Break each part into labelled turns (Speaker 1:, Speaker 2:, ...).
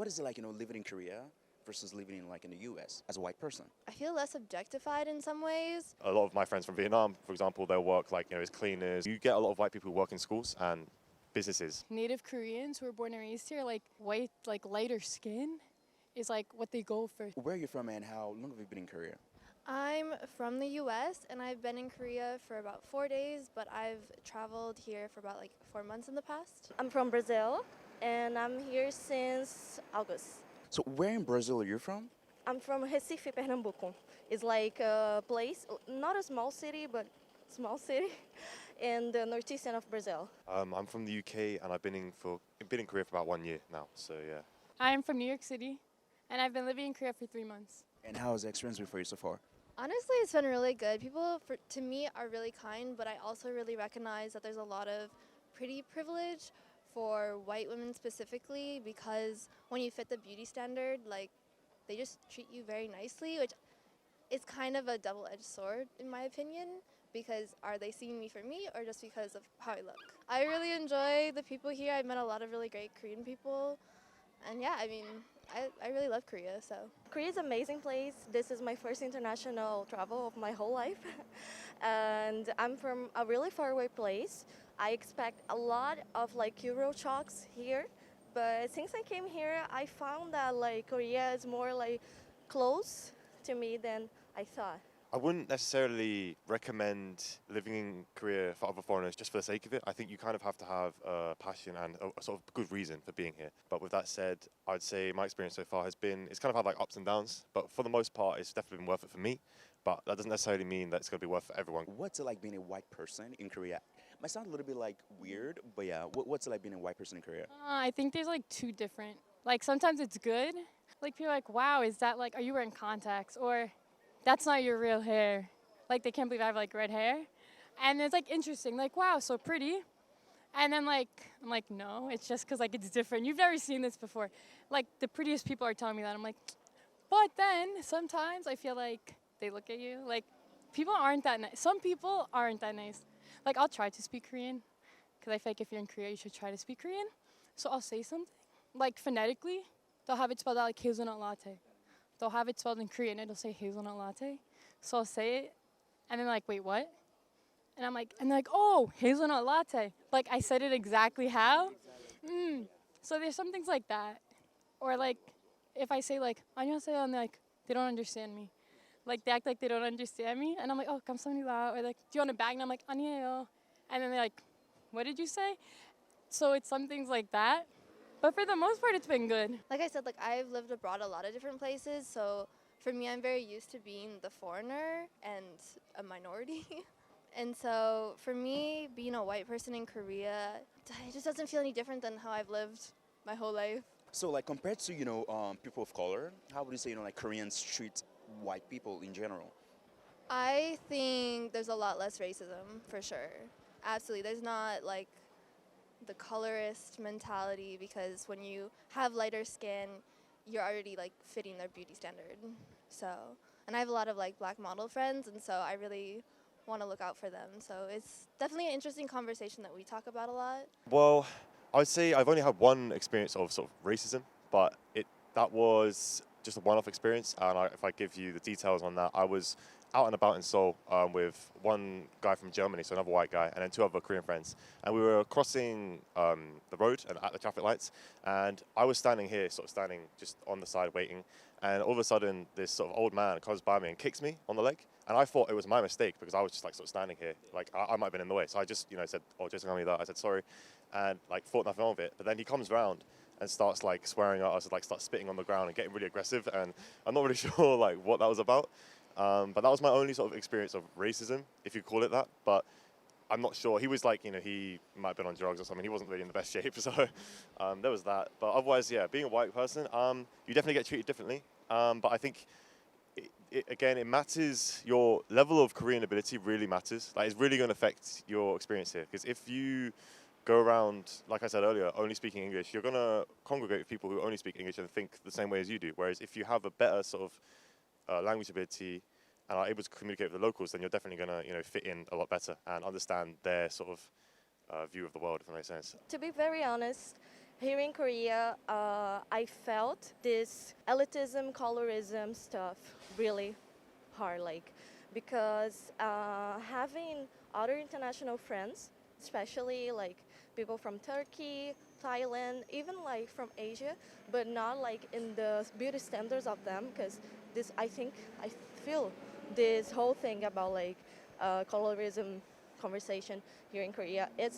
Speaker 1: what is it like, living in Korea versus living in like in the US as a white person?
Speaker 2: I feel less objectified in some ways.
Speaker 3: A lot of my friends from Vietnam, for example, they'll work like, as cleaners. You get a lot of white people who work in schools and businesses.
Speaker 4: Native Koreans who were born and raised here, like white, like lighter skin is like what they go for.
Speaker 1: Where are you from and how long have you been in Korea?
Speaker 2: I'm from the US and I've been in Korea for about 4 days, but I've traveled here for about like 4 months in the past.
Speaker 5: I'm from Brazil, and I'm here since August.
Speaker 1: So where in Brazil are you from?
Speaker 5: I'm from Recife, Pernambuco. It's like a place, not a small city, but small city, in the northeastern of Brazil.
Speaker 3: I'm from the UK and I've been in Korea for about 1 year now. So yeah.
Speaker 4: I'm from New York City, and I've been living in Korea for 3 months.
Speaker 1: And how has the experience been for you so far?
Speaker 2: Honestly, it's been really good. People, to me, are really kind, but I also really recognize that there's a lot of pretty privilege for white women specifically, because when you fit the beauty standard, like, they just treat you very nicely, which is kind of a double-edged sword, in my opinion, because are they seeing me for me or just because of how I look? I really enjoy the people here. I've met a lot of really great Korean people, and yeah, I mean, I really love Korea, so.
Speaker 5: Korea is an amazing place. This is my first international travel of my whole life. And I'm from a really far away place. I expect a lot of like Euro shocks here. But since I came here, I found that like Korea is more like close to me than I thought.
Speaker 3: I wouldn't necessarily recommend living in Korea for other foreigners just for the sake of it. I think you kind of have to have a passion and a sort of good reason for being here. But with that said, I'd say my experience so far has been, it's kind of had like ups and downs, but for the most part, it's definitely been worth it for me. But that doesn't necessarily mean that it's going to be worth it for everyone.
Speaker 1: What's it like being a white person in Korea? Might sound a little bit like weird, but yeah, what's it like being a white person in Korea?
Speaker 4: I think there's like two different, like sometimes it's good. Like people are like, wow, is that like, are you wearing contacts? Or that's not your real hair. Like they can't believe I have like red hair. And it's like interesting, like wow, so pretty. And then like, I'm like, no, it's just cause like it's different. You've never seen this before. Like the prettiest people are telling me that. I'm like, but then sometimes I feel like they look at you, like people aren't that nice. Some people aren't that nice. Like I'll try to speak Korean, cause I feel like if you're in Korea, you should try to speak Korean. So I'll say something, like phonetically, they'll have it spelled out like hazelnut latte. They'll have it spelled in Korean, it'll say hazelnut latte. So I'll say it, and then like, wait, what? And I'm like, and they're like, oh, hazelnut latte. Like I said it exactly how? So there's some things like that. Or like, if I say like, 안녕하세요, and they're like, they don't understand me. Like they act like they don't understand me, and I'm like, oh, 감사합니다. Or like, do you want a bag? And I'm like, 아니에요. And then they're like, what did you say? So it's some things like that. But for the most part, it's been good.
Speaker 2: Like I said, like I've lived abroad a lot of different places, so for me, I'm very used to being the foreigner and a minority. And so for me, being a white person in Korea, it just doesn't feel any different than how I've lived my whole life.
Speaker 1: So like compared to, people of color, how would you say, like Koreans treat white people in general?
Speaker 2: I think there's a lot less racism, for sure. Absolutely. There's not like the colorist mentality, because when you have lighter skin, you're already like fitting their beauty standard. So, and I have a lot of like black model friends, and so I really want to look out for them. So it's definitely an interesting conversation that we talk about a lot.
Speaker 3: Well, I would say I've only had one experience of sort of racism, but that was just a one-off experience. And if I give you the details on that, I was out and about in Seoul with one guy from Germany, so another white guy, and then two other Korean friends. And we were crossing the road and at the traffic lights, and I was standing here, sort of standing just on the side waiting, and all of a sudden this sort of old man comes by me and kicks me on the leg, and I thought it was my mistake because I was just like sort of standing here, like I might have been in the way. So I just, said, oh, Jason, I said sorry, and like thought nothing of it. But then he comes round and starts like swearing at us, like starts spitting on the ground and getting really aggressive, and I'm not really sure like what that was about. But that was my only sort of experience of racism, if you call it that. But I'm not sure. He was like, he might have been on drugs or something. He wasn't really in the best shape. So there was that. But otherwise, yeah, being a white person, you definitely get treated differently. But I think, it matters. Your level of Korean ability really matters. Like, it's really going to affect your experience here. Because if you go around, like I said earlier, only speaking English, you're going to congregate with people who only speak English and think the same way as you do. Whereas if you have a better sort of language ability and are able to communicate with the locals, then you're definitely going to fit in a lot better and understand their sort of view of the world, if that makes sense.
Speaker 5: To be very honest, Here in Korea, I felt this elitism, colorism stuff really hard, like, because having other international friends, especially like people from Turkey, Thailand, even like from Asia, but not like in the beauty standards of them, because this, I feel this whole thing about like colorism conversation here in Korea, it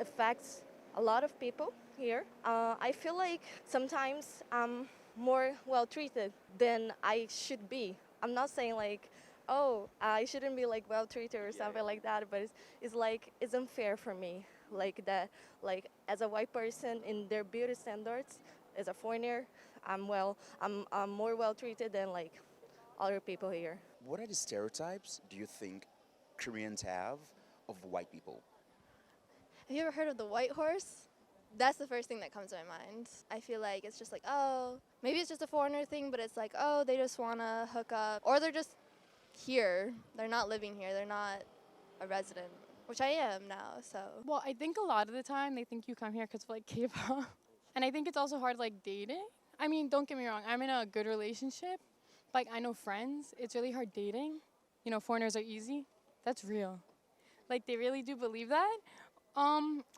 Speaker 5: affects a lot of people here. I feel like sometimes I'm more well treated than I should be. I'm not saying like, oh, I shouldn't be like well treated or something like that, but it's like it's unfair for me. Like that, like as a white person in their beauty standards, as a foreigner, I'm more well treated than like other people here.
Speaker 1: What are the stereotypes do you think Koreans have of white people?
Speaker 2: Have you ever heard of the white horse? That's the first thing that comes to my mind. I feel like it's just like, oh, maybe it's just a foreigner thing, but it's like, oh, they just want to hook up. Or they're just here. They're not living here. They're not a resident, which I am now, so.
Speaker 4: Well, I think a lot of the time they think you come here because of like K-pop. And I think it's also hard like dating. I mean, don't get me wrong, I'm in a good relationship. Like, I know friends. It's really hard dating. You know, foreigners are easy. That's real. Like, they really do believe that.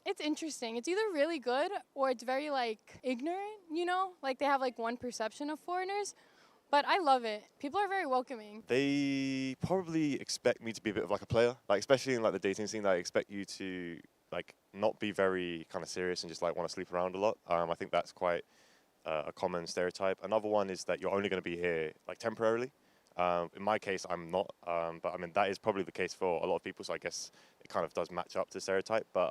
Speaker 4: It's interesting. It's either really good or it's very like ignorant, you know? Like they have like one perception of foreigners, but I love it. People are very welcoming.
Speaker 3: They probably expect me to be a bit of like a player, like especially in like the dating scene. They expect you to like not be very kind of serious and just like want to sleep around a lot. I think that's quite a common stereotype. Another one is that you're only going to be here like temporarily. In my case, I'm not, but I mean that is probably the case for a lot of people. So I guess it kind of does match up to stereotype. But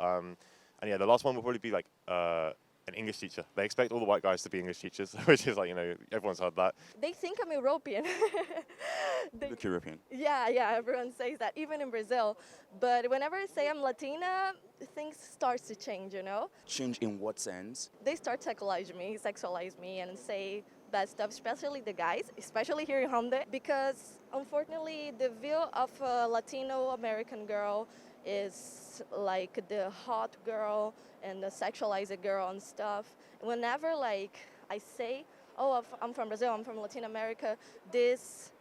Speaker 3: and yeah, the last one will probably be like an English teacher. They expect all the white guys to be English teachers, which is like, you know, everyone's heard that.
Speaker 5: They think I'm European.
Speaker 1: You look European.
Speaker 5: Yeah, everyone says that, even in Brazil. But whenever I say I'm Latina, things starts to change, you know?
Speaker 1: Change in what sense?
Speaker 5: They start to sexualize me and say bad stuff, especially the guys, especially here in Hyundai, because unfortunately the view of a Latino American girl is like the hot girl and the sexualized girl and stuff. Whenever like I say, oh, I'm from Brazil, I'm from Latin America, this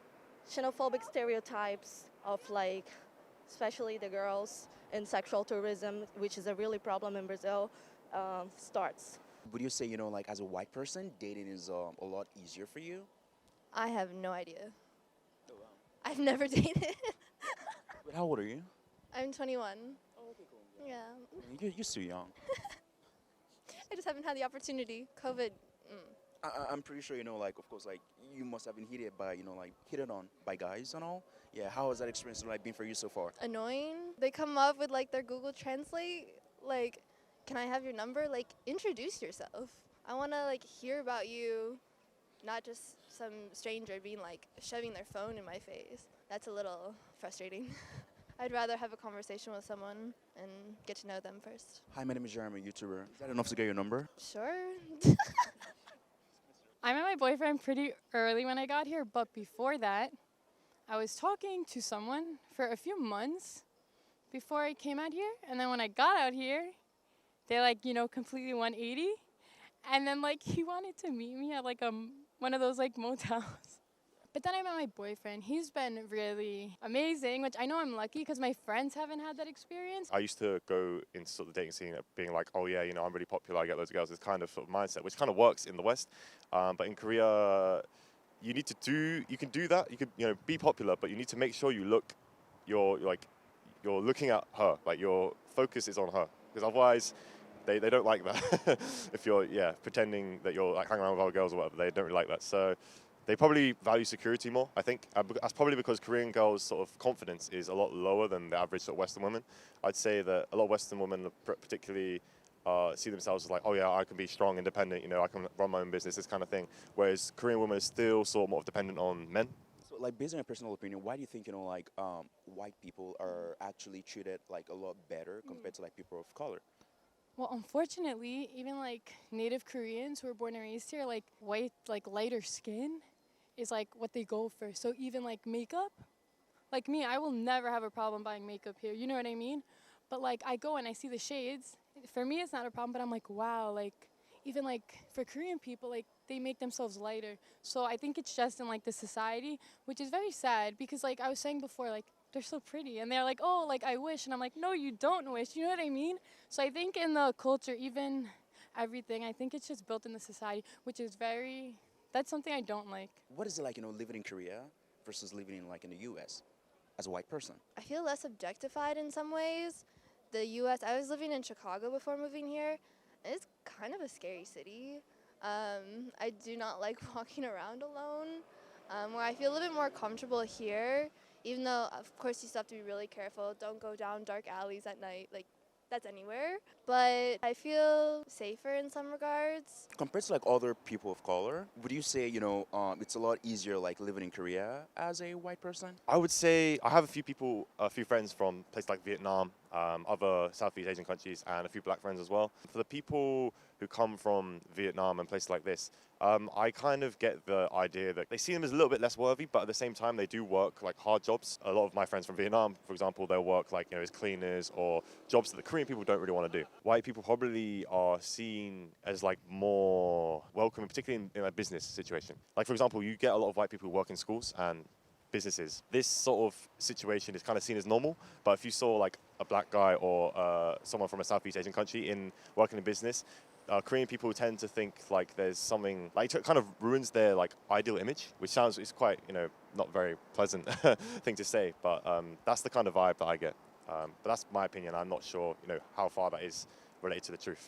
Speaker 5: xenophobic stereotypes of like, especially the girls and sexual tourism, which is a really problem in Brazil, starts.
Speaker 1: Would you say, you know, like as a white person, dating is a lot easier for you?
Speaker 2: I have no idea. I've never dated.
Speaker 1: But how old are you?
Speaker 2: I'm 21.
Speaker 1: Oh, okay, cool.
Speaker 2: Yeah.
Speaker 1: You're still young.
Speaker 2: I just haven't had the opportunity. COVID.
Speaker 1: I'm pretty sure, you know, like, of course, like, you must have been hit by, you know, like, hit on by guys and all. Yeah, how has that experience, like, been for you so far?
Speaker 2: Annoying. They come up with, like, their Google Translate. Like, can I have your number? Like, introduce yourself. I want to, like, hear about you, not just some stranger being, like, shoving their phone in my face. That's a little frustrating. I'd rather have a conversation with someone and get to know them first.
Speaker 1: Hi, my name is Jeremy, YouTuber. Is that enough to get your number?
Speaker 2: Sure.
Speaker 4: I met my boyfriend pretty early when I got here, but before that, I was talking to someone for a few months before I came out here. And then when I got out here, they like, you know, completely 180. And then like he wanted to meet me at like one of those like motels. But then I met my boyfriend. He's been really amazing, which I know I'm lucky because my friends haven't had that experience.
Speaker 3: I used to go into sort of the dating scene being like, oh yeah, you know, I'm really popular, I get loads of girls, this kind of mindset, which kind of works in the West. But in Korea, you can do that, you could, you know, be popular, but you need to make sure you're looking at her, like your focus is on her, because otherwise they don't like that. If you're, pretending that you're like hanging around with other girls or whatever, they don't really like that. So they probably value security more, I think. That's probably because Korean girls' sort of confidence is a lot lower than the average sort of Western women. I'd say that a lot of Western women particularly see themselves as like, oh yeah, I can be strong, independent, you know, I can run my own business, this kind of thing. Whereas Korean women are still sort of dependent on men.
Speaker 1: So, like, based on your personal opinion, why do you think, you know, like, white people are actually treated, like, a lot better compared to, like, people of color?
Speaker 4: Well, unfortunately, even like native Koreans who are born and raised here, like white, like lighter skin is like what they go for. So even like makeup, like me, I will never have a problem buying makeup here. You know what I mean? But like I go and I see the shades. For me, it's not a problem, but I'm like, wow, like even like for Korean people, like they make themselves lighter. So I think it's just in like the society, which is very sad because like I was saying before, like they're so pretty and they're like, oh, like I wish. And I'm like, no, you don't wish. You know what I mean? So I think in the culture, even everything, I think it's just built in the society, which is that's something I don't like.
Speaker 1: What is it like, living in Korea versus living in like in the U.S. as a white person?
Speaker 2: I feel less objectified in some ways. The U.S. I was living in Chicago before moving here. And it's kind of a scary city. I do not like walking around alone. Where I feel a little bit more comfortable here, even though of course you still have to be really careful. Don't go down dark alleys at night. Like that's anywhere. But I feel safer in some regards.
Speaker 1: Compared to like other people of color, would you say it's a lot easier like living in Korea as a white person?
Speaker 3: I would say I have a few friends from places like Vietnam, other Southeast Asian countries, and a few black friends as well. For the people who come from Vietnam and places like this, I kind of get the idea that they see them as a little bit less worthy, but at the same time they do work like hard jobs. A lot of my friends from Vietnam, for example, they'll work like as cleaners or jobs that the Korean people don't really want to do. White people probably are seen as like more welcoming, particularly in a business situation. Like for example, you get a lot of white people who work in schools and businesses. This sort of situation is kind of seen as normal, but if you saw like a black guy or someone from a Southeast Asian country working in business, Korean people tend to think like there's something like it kind of ruins their like ideal image, which is quite not very pleasant thing to say, but that's the kind of vibe that I get. But that's my opinion. I'm not sure how far that is related to the truth.